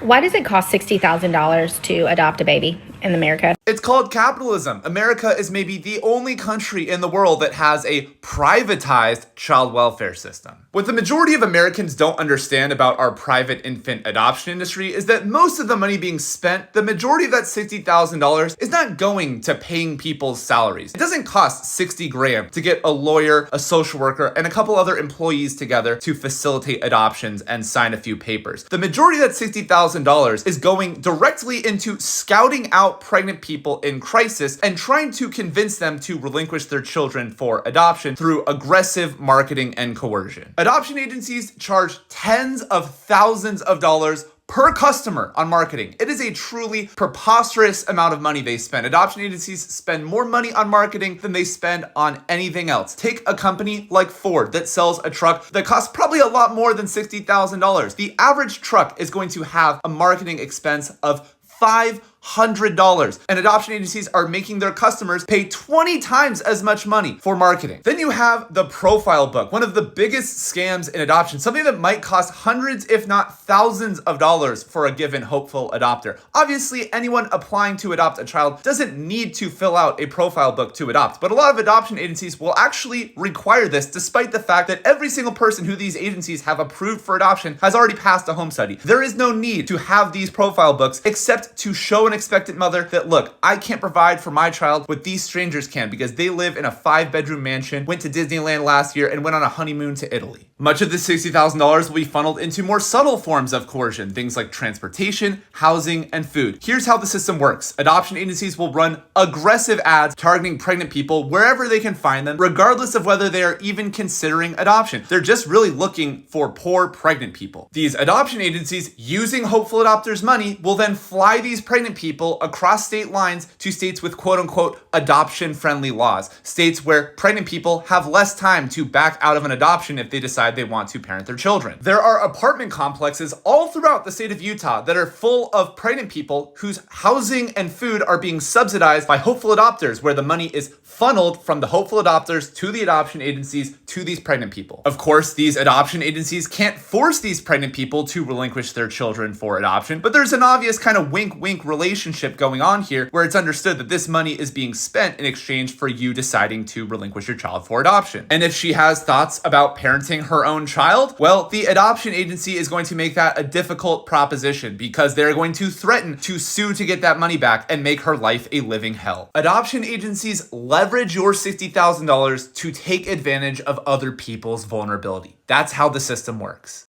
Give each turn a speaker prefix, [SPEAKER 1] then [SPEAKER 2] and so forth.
[SPEAKER 1] Why does it cost $60,000 to adopt a baby in America?
[SPEAKER 2] It's called capitalism. America is maybe the only country in the world that has a privatized child welfare system. What the majority of Americans don't understand about our private infant adoption industry is that most of the money being spent, the majority of that $60,000 is not going to paying people's salaries. It doesn't cost 60 grand to get a lawyer, a social worker, and a couple other employees together to facilitate adoptions and sign a few papers. The majority of that $60,000 is going directly into scouting out pregnant people in crisis and trying to convince them to relinquish their children for adoption through aggressive marketing and coercion. Adoption agencies charge tens of thousands of dollars per customer on marketing. It is a truly preposterous amount of money they spend. Adoption agencies spend more money on marketing than they spend on anything else. Take a company like Ford that sells a truck that costs probably a lot more than $60,000. The average truck is going to have a marketing expense of $500, and adoption agencies are making their customers pay 20 times as much money for marketing. Then you have the profile book, one of the biggest scams in adoption, something that might cost hundreds, if not thousands of dollars for a given hopeful adopter. Obviously, anyone applying to adopt a child doesn't need to fill out a profile book to adopt, but a lot of adoption agencies will actually require this despite the fact that every single person who these agencies have approved for adoption has already passed a home study. There is no need to have these profile books except to show an expectant mother that, look, I can't provide for my child what these strangers can because they live in a 5-bedroom mansion, went to Disneyland last year, and went on a honeymoon to Italy. Much of this $60,000 will be funneled into more subtle forms of coercion, things like transportation, housing, and food. Here's how the system works. Adoption agencies will run aggressive ads targeting pregnant people wherever they can find them, regardless of whether they are even considering adoption. They're just really looking for poor pregnant people. These adoption agencies, using hopeful adopters' money, will then fly these pregnant people across state lines to states with quote-unquote adoption-friendly laws, states where pregnant people have less time to back out of an adoption if they decide they want to parent their children. There are apartment complexes all throughout the state of Utah that are full of pregnant people whose housing and food are being subsidized by hopeful adopters, where the money is funneled from the hopeful adopters to the adoption agencies to these pregnant people. Of course, these adoption agencies can't force these pregnant people to relinquish their children for adoption, but there's an obvious kind of wink-wink relationship going on here where it's understood that this money is being spent in exchange for you deciding to relinquish your child for adoption. And if she has thoughts about parenting her own child, well, the adoption agency is going to make that a difficult proposition because they're going to threaten to sue to get that money back and make her life a living hell. Adoption agencies leverage your $60,000 to take advantage of other people's vulnerability. That's how the system works.